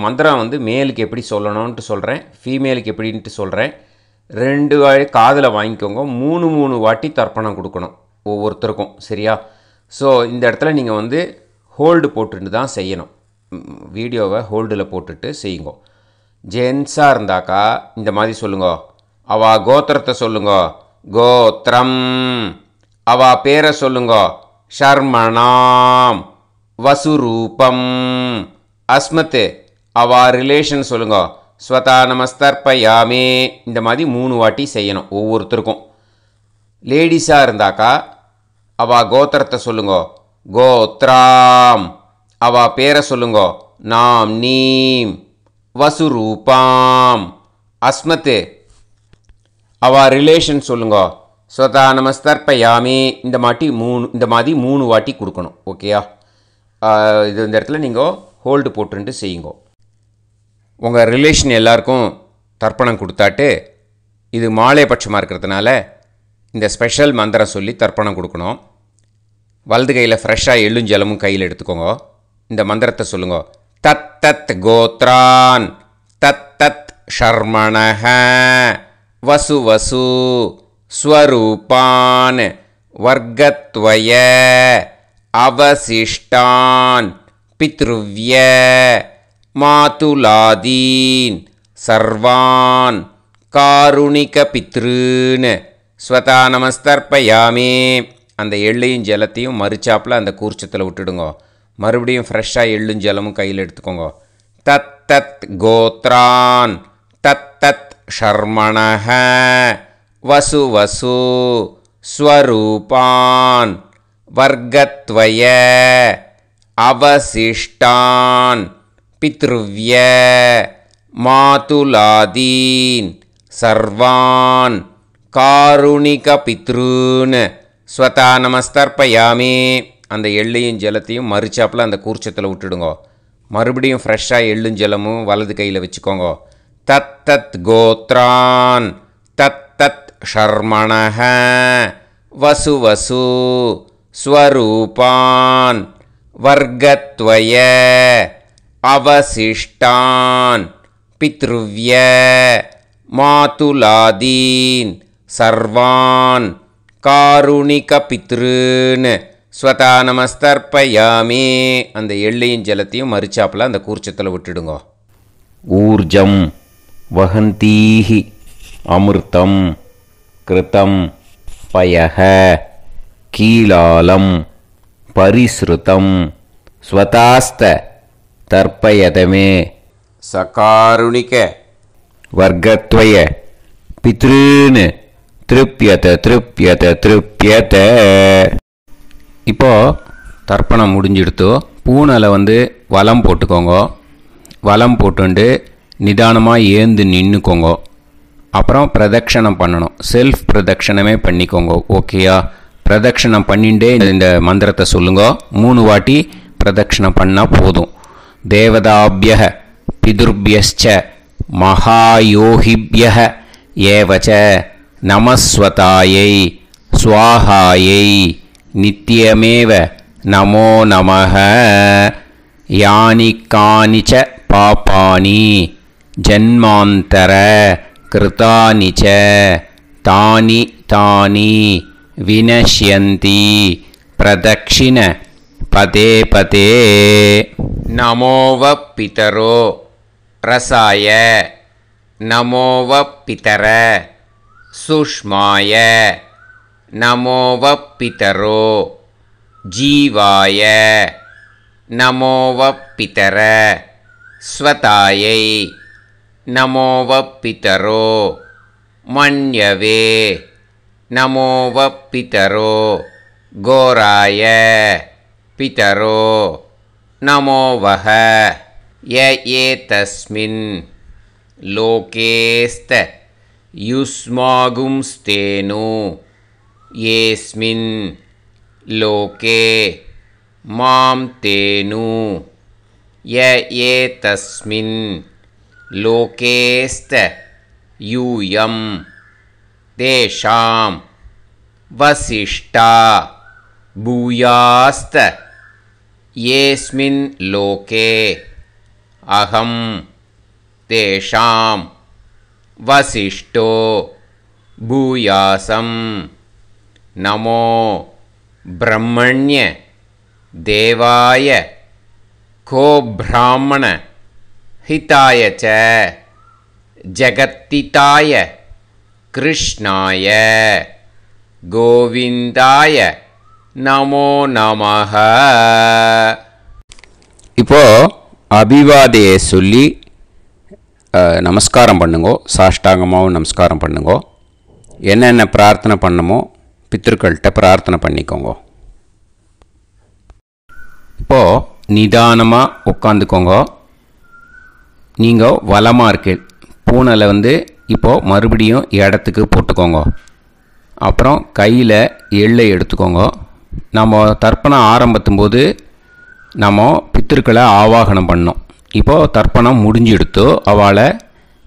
மந்திரம் மேலுக்கு எப்படி சொல்லணும்ன்ட்டு சொல்கிறேன், ஃபீமேலுக்கு எப்படின்ட்டு சொல்கிறேன். 2 வாட்டி காதில் வாங்கிக்கோங்க. 3 வாட்டி தர்ப்பணம் கொடுக்கணும் ஒவ்வொருத்தருக்கும். சரியா? ஸோ இந்த இடத்துல நீங்கள் ஹோல்டு போட்டுட்டு தான் செய்யணும். வீடியோவை ஹோல்டில் போட்டுட்டு செய்யுங்க. ஜென்ஸாக இருந்தாக்கா இந்த மாதிரி சொல்லுங்க. அவள் கோத்திரத்தை சொல்லுங்க. கோத்திரம். அவள் பேரை சொல்லுங்க. ஷர்மணாம் வசுரூபம். அஸ்மத். அவள் ரிலேஷன் சொல்லுங்க. ஸ்வதா நமஸ்தர்ப்பயாமி. இந்த மாதிரி 3 வாட்டி செய்யணும் ஒவ்வொருத்தருக்கும். லேடிஸாக இருந்தாக்கா அவள் கோத்திரத்தை சொல்லுங்க. கோத்ராம். அவள் பேரை சொல்லுங்க. நாம் நீம் வசுரூபாம். அஸ்மத். அவள் ரிலேஷன் சொல்லுங்க. ஸ்வதா நமஸ்தர்ப்பயாமி. இந்த மாதிரி 3 வாட்டி கொடுக்கணும். ஓகேயா? இந்த இடத்துல நீங்கள் ஹோல்டு போட்டுட்டு செய்யுங்க. உங்கள் ரிலேஷன் எல்லாருக்கும் தர்ப்பணம் கொடுத்தாட்டு இது மாலைபட்சமாக இருக்கிறதுனால இந்த ஸ்பெஷல் மந்திரம் சொல்லி தர்ப்பணம் கொடுக்கணும். வலது கையில் ஃப்ரெஷ்ஷாக எள்ளும் ஜலமும் கையில் எடுத்துக்கோங்க. இந்த மந்திரத்தை சொல்லுங்க. தத் தத் கோத்ரான் தத் தத் ஷர்மணஹ வசு வசு ஸ்வரூபான் வர்க்கத்வய அவசிஷ்டான் பித்ருவ்ய மாதுலாதீன் சர்வான் காருணிக பித்ருன் ஸ்வதா நமஸ்தர்ப்பயாமி. அந்த எள்ளையும் ஜலத்தையும் மறுச்சாப்பில் அந்த கூர்ச்சத்தில் விட்டுடுங்க. மறுபடியும் ஃப்ரெஷ்ஷாக எள்ளும் ஜலமும் கையில் எடுத்துக்கோங்க. தத் தத் கோத்ரான் தத் தத் ஷர்மணஹ வசு வசு ஸ்வரூபான் வர்க்கத்வய அவசிஷ்டான் பித்ருவ்ய மாதுலாதீன் சர்வான் காருணிக பித்ருன் ஸ்வதா நமஸ்தர்ப்பயாமி. அந்த எள்ளையும் ஜலத்தையும் மறுச்சாப்பில் அந்த கூர்ச்சத்தில் விட்டுடுங்க. மறுபடியும் ஃப்ரெஷ்ஷாக எள்ளும் ஜலமும் வலது கையில் வச்சுக்கோங்க. தத் தத் கோத்ரான் தத் தத் ஷர்மணஹ வசு வசு ஸ்வரூபான் வர்க்கத்வய அவசிஷ்டான் பித்ருவ்ய மாதுலாதீன் சர்வான் காருணிக பித்ருன் ஸ்வதா நமஸ்தர்ப்பயாமி. அந்த எள்ளையும் ஜலத்தையும் மறுச்சாப்பில் அந்த கூர்ச்சத்தில் விட்டுடுங்க. ஊர்ஜம் வஹந்தீஹி அமிர்தம் கிருதம் பயஹ கீலாலம் பரிஸ்ருதம் ஸ்வதாஸ்த தர்ப்பயதமே சகாருணிக வர்க்கத்வய பித்ருன் திருப்யத திருப்யத திருப்யத. இப்போது தர்ப்பணம் முடிஞ்சிடுத்து. பூனலை வலம் போட்டுக்கோங்க. வலம் போட்டுண்டு நிதானமாக ஏந்து நின்றுக்கோங்க. அப்புறம் பிரதட்சணம் பண்ணணும். செல்ஃப் பிரதட்சணமே பண்ணிக்கோங்க. ஓகேயா? பிரதட்சணம் பண்ணிண்டே இந்த மந்திரத்தை சொல்லுங்க. 3 வாட்டி பிரதட்சணம் பண்ணால் போதும். தேவதாபிய பிதுர்பியஸ்ச மகாயோகிபிய ஏவச்ச நமஸ்வதாயை ஸ்வாஹாயை நித்யமேவ நமோ நமஹ. யானி கானிச்ச பாபானி ஜன்மாந்தர கிருதானி ச தானி தானி வினஷ்யந்தி பிரதக்ஷிண பதே பதே. நமோவ பிதரோ ரசாய நமோவ பிதர சுஷ்மாய நமோவ பிதரோ ஜீவாய நமோவ பிதர ஸ்வதாயை நமோவ பிதரோ மன்யவே நமோவ பிதரோ கோராய பிதரோ நமோவஹ. ய ஏதஸ்மின் லோகேஸ்த யுஸ்மாகும்ஸ்தேனு ஏஸ்மின் லோகே மாம் தேனு. ய ஏதஸ்மின் லோகேஸ்த யூயம் தேஷாம் வசிஷ்டா பூயாஸ்த ஏஸ்மின் லோகே அகம் தேஷாம் வசிஷ்டோ பூயாசம். நமோ பிரம்மண்ய தேவாய கோ பிராமண ஹிதாய ச ஜகத்திதாய கிருஷ்ணாய கோவிந்தாய நமோ நமஹ. இப்போது அபிவாதையை சொல்லி நமஸ்காரம் பண்ணுங்கோ. சாஷ்டாங்கமாகவும் நமஸ்காரம் பண்ணுங்கோ. என்னென்ன பிரார்த்தனை பண்ணமோ பித்திருக்கள்கிட்ட பிரார்த்தனை பண்ணிக்கோங்க. இப்போது நிதானமாக உட்காந்துக்கோங்க. நீங்கள் வலமாக இருக்கு பூனையில் இப்போது மறுபடியும் இடத்துக்கு போட்டுக்கோங்க. அப்புறம் கையில் எள்ளை எடுத்துக்கோங்க. நம்ம தர்ப்பணம் ஆரம்பிக்கும் போது நம்ம பித்திருக்களை ஆவாகனம் பண்ணோம். இப்போது தர்ப்பணம் முடிஞ்செடுத்து அவளை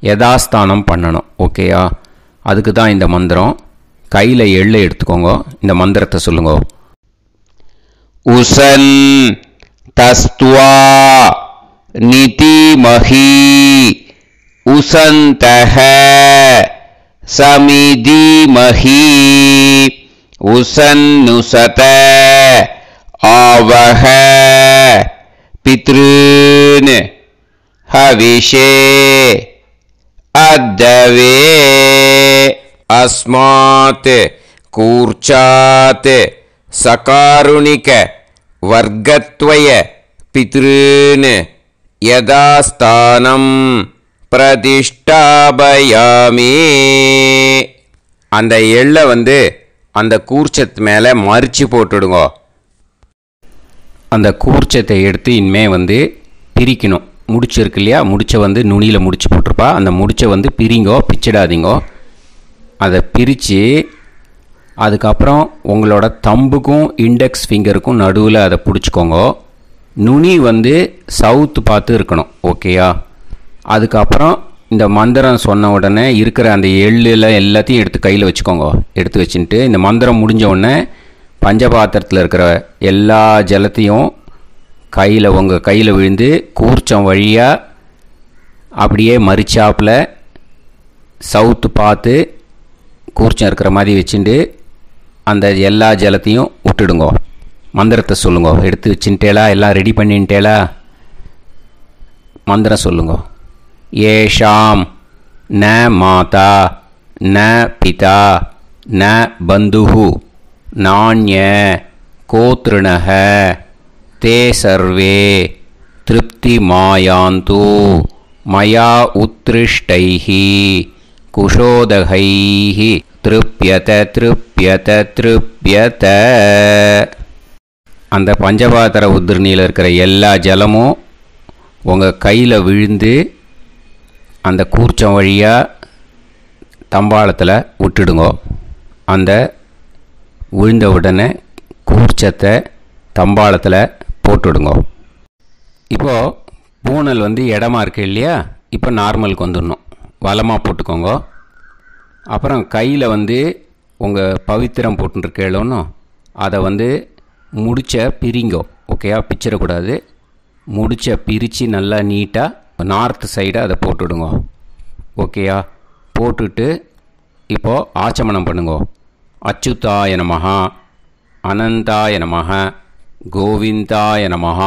யதாஸ்தானம் பண்ணணும். ஓகேயா? அதுக்கு தான் இந்த மந்திரம். கையில் எள்ளை எடுத்துக்கோங்க. இந்த மந்திரத்தை சொல்லுங்க. உசன் தஸ்துவா நிதிமஹி உசந்தஹ சமிதிமஹி உசன்னுசத ஆவஹ பித்ருன் ஹவிஷே அத்தவே. அஸ்மாத் கூர்ச்சாத் சகாருணிக வர்க்கத்வய பித்ருன் யதாஸ்தானம் பிரதிஷ்டாபயாமி. அந்த எள்ளை அந்த கூர்ச்சத்து மேலே மறித்து போட்டுடுங்க. அந்த கூர்ச்சத்தை எடுத்து இனிமே பிரிக்கணும். முடிச்சு இருக்கு இல்லையா? முடிச்சை நுனியில் முடிச்சு போட்டிருப்பா. அந்த முடிச்சை பிரிங்கோ, பிச்சிடாதீங்கோ. அதை பிரித்து அதுக்கப்புறம் உங்களோட தம்புக்கும் இண்டெக்ஸ் ஃபிங்கருக்கும் நடுவில் அதை பிடிச்சிக்கோங்க. நுனி சவுத்து பார்த்து இருக்கணும். ஓகேயா? அதுக்கப்புறம் இந்த மந்திரம் சொன்ன உடனே இருக்கிற அந்த எள்ளில் எல்லாத்தையும் எடுத்து கையில் வச்சுக்கோங்க. எடுத்து வச்சுட்டு இந்த மந்திரம் முடிஞ்ச உடனே பஞ்சபாத்திரத்தில் இருக்கிற எல்லா ஜலத்தையும் உங்கள் கையில் விழுந்து கூர்ச்சம் வழியாக அப்படியே மறிச்சாப்பில் சவுத்து பார்த்து கூர்ச்சம் இருக்கிற மாதிரி வச்சுட்டு அந்த எல்லா ஜலத்தையும் விட்டுடுங்கோ. மந்திரத்தை சொல்லுங்க. எடுத்து வச்சுட்டேலா? எல்லாம் ரெடி பண்ணிட்டேலா? மந்திரம் சொல்லுங்க. ஏஷாம் ந மாதா ந பிதா ந பந்துஹு நாண்ய கோத்ருணஹ தே சர்வே திருப்தி மாயாந்து மயா உத்ருஷ்டைஹி குஷோதகைஹி திருப்யத திருப்யத திருப்யத. அந்த பஞ்சபாத்திர உதிரணியில் இருக்கிற எல்லா ஜலமும் உங்கள் கையில் விழுந்து அந்த கூர்ச்சம் வழியாக தம்பாளத்தில் விட்டுடுங்கோ. அந்த விழுந்த உடனே கூர்ச்சத்தை தம்பாளத்தில் போட்டுவிடுங்க. இப்போது பூனல் இடமா இருக்கு இல்லையா, இப்போ நார்மலுக்கு வந்துடணும். வலமாக போட்டுக்கோங்க. அப்புறம் கையில் உங்கள் பவித்திரம் போட்டுருக்கேளோன்னு அதை முடிச்ச பிரிங்கோ. ஓகேயா, பிச்சிடக்கூடாது. முடிச்ச பிரித்து நல்லா நீட்டாக நார்த் சைடை அதை போட்டுவிடுங்க. ஓகேயா, போட்டுட்டு இப்போது ஆச்சமனம் பண்ணுங்க. அச்சுதாய நமஹ, அனந்தாய நமஹ, கோவிந்தாய நமஹ,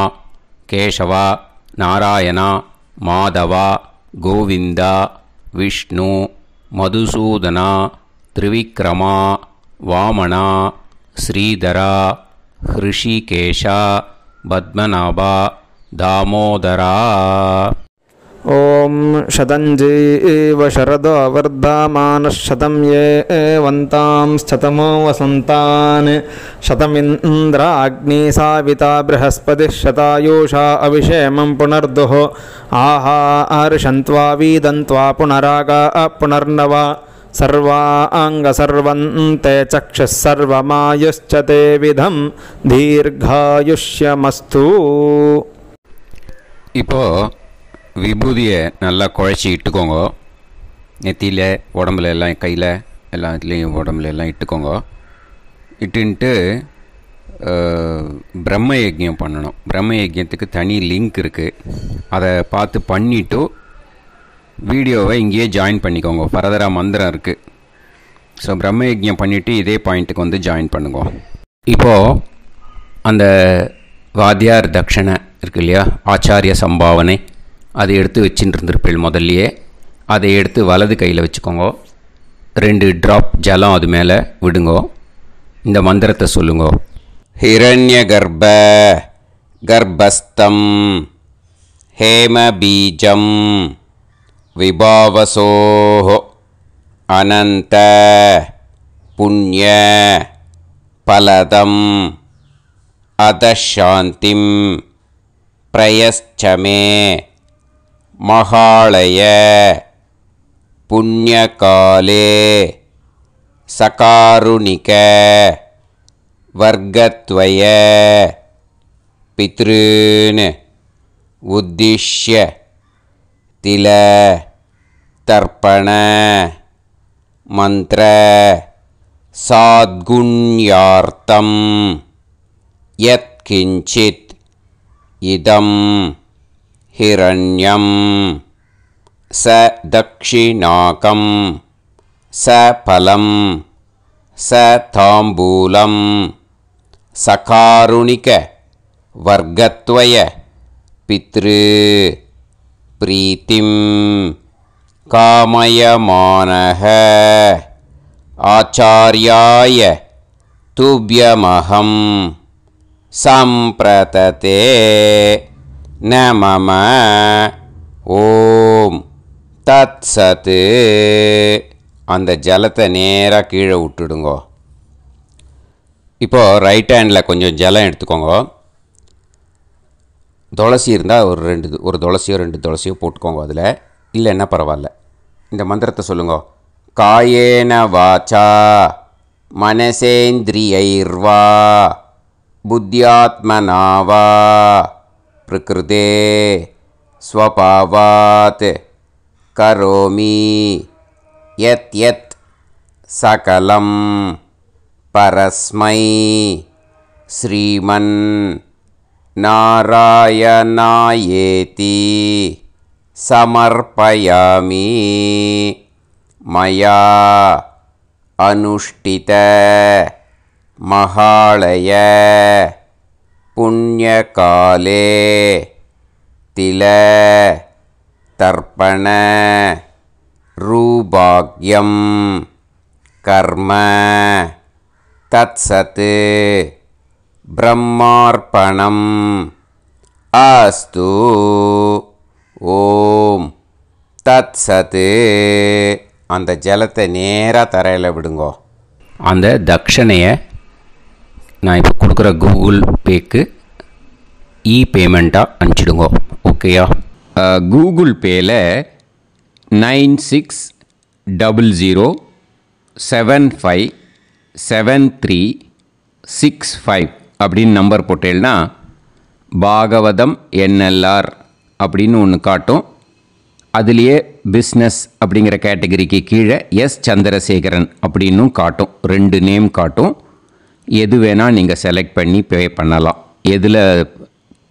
கேசவா, நாராயணா, மாதவா, கோவிந்தா, விஷ்ணு, மதுசூதனா, திரிவிக்ரமா, வாமனா, ஸ்ரீதரா, ஹிருஷிகேஷா, பத்மநாபா, தாமோதரா. ஓம் ஷதஞ்சீவ சரதோ வர்தமானः शतं ये वन्तां शतमो वसन्तान् शतमिन्द्राग्नी साविता बृहस्पतिः शतायुषा अविषेमं पुनर्दुः आहार्षन्त्वा वीदन्त्वा पुनरागा पुनर्नव सर्वाङ्गसर्वन्ते चक्षुः सर्वमायुश्च ते विधं दीर्घायुष्यमस्तु. இப்போது விபூதியை நல்லா குழச்சி இட்டுக்கோங்க. நெத்தியில், உடம்புல எல்லாம், கையில் எல்லாத்துலேயும் உடம்புல எல்லாம் இட்டுக்கோங்க. இட்டுன்ட்டு பிரம்ம யஜ்யம் பண்ணணும். பிரம்ம யஜ்யத்துக்கு தனி லிங்க் இருக்குது. அதை பார்த்து பண்ணிவிட்டு வீடியோவை இங்கேயே ஜாயின் பண்ணிக்கோங்க. ஃபர்தராக மந்திரம் இருக்குது. ஸோ பிரம்ம யஜ்யம் பண்ணிவிட்டு இதே பாயிண்ட்டுக்கு ஜாயின் பண்ணுங்க. இப்போது அந்த வாத்தியார் தட்சணை இருக்கு இல்லையா, ஆச்சாரிய சம்பாவனை, அதை எடுத்து வச்சுட்டு இருந்திருப்பேள் முதல்லையே. அதை எடுத்து வலது கையில் வச்சுக்கோங்க. 2 ட்ராப் ஜலம் அது மேலே விடுங்கோ. இந்த மந்திரத்தை சொல்லுங்கோ. ஹிரண்ய கர்ப்ப கர்ப்பஸ்தம் ஹேம பீஜம் விபாவசோஹ அனந்த புண்ணிய பலதம் அதசாந்திம் பிரயஸ்சமே மகாளய புண்ணியகாலே சகாருணிக வர்க்கத்வய பித்ருன் உத்திஷ்ய தில தர்ப்பண மந்திர சாத்குண்யார்த்தம் யத்கிஞ்சித் இதம் ஹிரண்யம் ச தக்ஷிணாகம் ச பலம் ச தாம்பூலம் சகாருணிக வர்க்கத்வய பித்ரு பிரீத்திம் காமயமானஹ ஆச்சார்யாய துப்யமஹம் சம்பிரததே நமம. ஓம் தத் சத்து. அந்த ஜலத்தை நேராக கீழே விட்டுடுங்கோ. இப்போது ரைட் ஹேண்டில் கொஞ்சம் ஜலம் எடுத்துக்கோங்க. துளசி இருந்தால் ஒரு துளசியோ 2 துளசியோ போட்டுக்கோங்க. அதில் இல்லைன்னா பரவாயில்ல. இந்த மந்திரத்தை சொல்லுங்க. காயேன வாச்சா மனசேந்திரியைர்வா புத்தியாத்மனாவா பிரகிருதே ஸ்வபாவாத் கரோமி யத் யத் சகலம் பரஸ்மை ஸ்ரீமன் நாராயணாயேதி சமர்ப்பயாமி மயா அனுஷ்டித மகாளய புண்ணியகாலே தில தர்ப்பண ரூபாக்யம் கர்ம தத்சத் பிரம்மார்ப்பணம் அஸ்து. ஓம் தத்சத். அந்த ஜலத்தை நேராக தரையில் விடுங்கோ. அந்த தட்சணையை நான் இப்போ கொடுக்குற கூகுள் பேக்கு பேமெண்ட்டாக அனுப்பிச்சிடுங்க. ஓகேயா? கூகுள் பேயில் 96007573 65 அப்படின்னு நம்பர் போட்டேன்னா பாகவதம் என்எல்ஆர் அப்படின்னு ஒன்று காட்டும். அதுலேயே பிஸ்னஸ் அப்படிங்கிற கேட்டகரிக்கு கீழே எஸ் சந்திரசேகரன் அப்படின்னும் காட்டும். 2 நேம் காட்டும். எது வேணால் நீங்கள் செலக்ட் பண்ணி பே பண்ணலாம். எதில்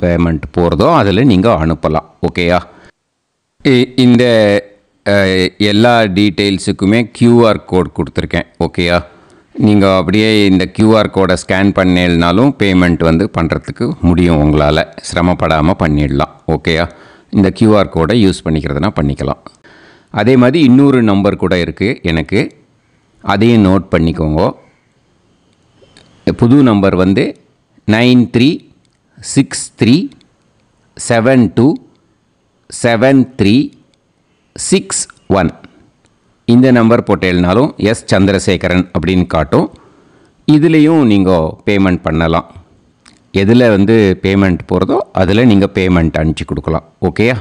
பேமெண்ட் போகிறதோ அதில் நீங்கள் அனுப்பலாம். ஓகேயா? இந்த எல்லா டீட்டெயில்ஸுக்குமே QR கோட் கொடுத்துருக்கேன். ஓகேயா? நீங்கள் அப்படியே இந்த QR கோடை ஸ்கேன் பண்ணேனாலும் பேமெண்ட் பண்ணுறதுக்கு முடியும். உங்களால் சிரமப்படாமல் பண்ணிடலாம். ஓகேயா? இந்த QR கோடை யூஸ் பண்ணிக்கிறதுனா பண்ணிக்கலாம். அதே மாதிரி இன்னொரு நம்பர் கூட இருக்குது எனக்கு, அதையும் நோட் பண்ணிக்கோங்க. புது நம்பர் 9363727361. இந்த நம்பர் போட்டேனாலும் எஸ் சந்திரசேகரன் அப்படின்னு காட்டும். இதுலேயும் நீங்கள் பேமெண்ட் பண்ணலாம். எதில் பேமெண்ட் போகிறதோ அதில் நீங்கள் பேமெண்ட் அனுப்பிச்சி கொடுக்கலாம். ஓகேயா?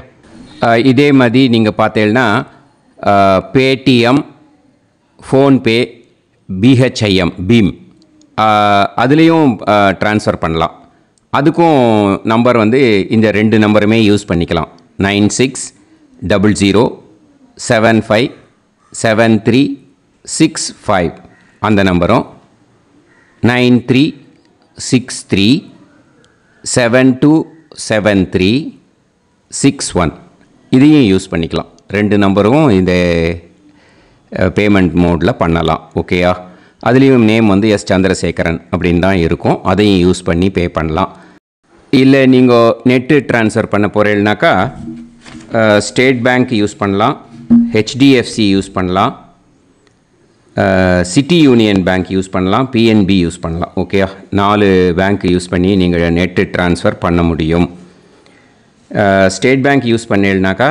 இதே மாதிரி நீங்கள் பார்த்தீங்கன்னா பேடிஎம், ஃபோன்பே, பிஹெச்ஐஎம், பீம் அதுலேயும் ட்ரான்ஸ்ஃபர் பண்ணலாம். அதுக்கும் நம்பர் இந்த 2 நம்பருமே யூஸ் பண்ணிக்கலாம். 9600757365 அந்த நம்பரும் 9363727361 இதையும் யூஸ் பண்ணிக்கலாம். 2 நம்பரும் இந்த பேமெண்ட் மோடில் பண்ணலாம். ஓகேயா? அதுலேயும் நேம் எஸ் சந்திரசேகரன் அப்படின்னு தான் இருக்கும். அதையும் யூஸ் பண்ணி பே பண்ணலாம். இல்லை நீங்கள் நெட்டு ட்ரான்ஸ்ஃபர் பண்ண போகிறீங்கனாக்கா ஸ்டேட் பேங்க் யூஸ் பண்ணலாம், HDFC யூஸ் பண்ணலாம், சிட்டி யூனியன் பேங்க் யூஸ் பண்ணலாம், PNB யூஸ் பண்ணலாம். ஓகேயா? 4 பேங்க் யூஸ் பண்ணி நீங்கள் நெட்டு ட்ரான்ஸ்ஃபர் பண்ண முடியும். ஸ்டேட் பேங்க் யூஸ் பண்ணீங்கனாக்கா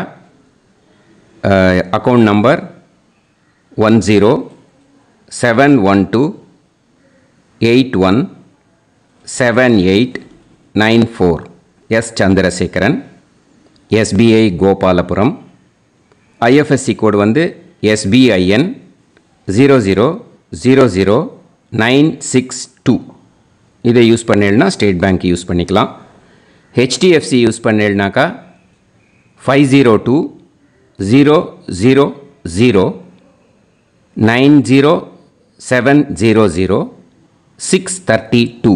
account number 1071281789 S Chandrasekaran, SBI Gopalapuram. IFSC code SBIN 0000962. இதை யூஸ் பண்ணீங்கன்னா ஸ்டேட் பேங்க் யூஸ் பண்ணிக்கலாம். HDFC யூஸ் பண்ணீங்கனாக்கா 50200907000632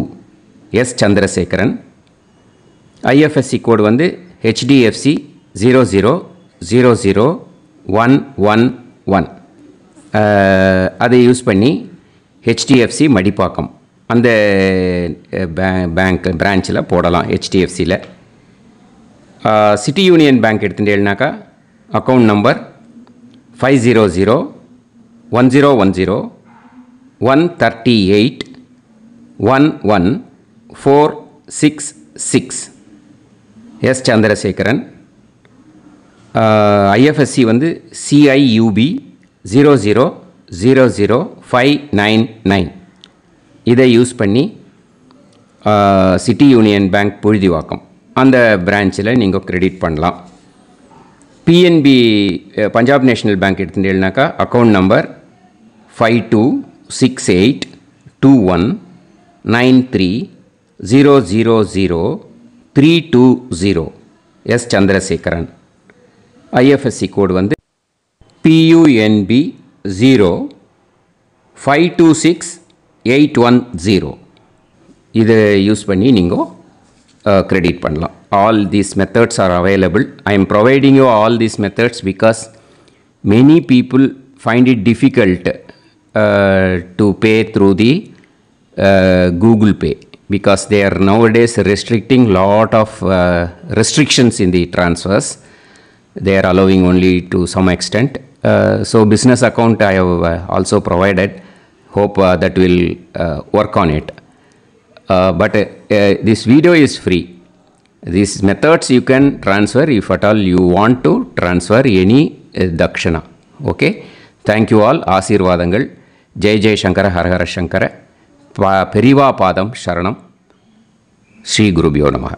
S Chandrasekaran. IFSC code HDFC 0000111. அதை யூஸ் பண்ணி HDFC மடிப்பாக்கம் அந்த பேங்க் பிரான்ச்சில் போடலாம். HDFCயில் சிட்டி யூனியன் பேங்க் எடுத்துட்டேன்னாக்கா account number 500101381146 S Chandrasekaran. IFSC CIUB 0000599. இதை யூஸ் பண்ணி சிட்டி யூனியன் பேங்க் புழுதிவாக்கம் அந்த பிரான்ச்சில் நீங்கள் கிரெடிட் பண்ணலாம். PNB பஞ்சாப் நேஷ்னல் பேங்க் எடுத்துட்டேன்னாக்கா account number 52682193000320 S Chandrasekaran. IFSC code PUNB 0526810. இதை யூஸ் பண்ணி நீங்கள் கிரெடிட் பண்ணலாம். All these methods are available. I am providing you all these methods because many people find it difficult to pay through the Google Pay because they are nowadays restricting lot of restrictions in the transfers. They are allowing only to some extent. So business account I have also provided. Hope that will work on it. But this video is free. These methods you can transfer if at all you want to transfer any dakshana. Okay? Thank you all. Aasirvadangal. Jai Jai Shankara Har Har Shankara. Periva Padam Sharanam. Shri Gurubhyo Namaha.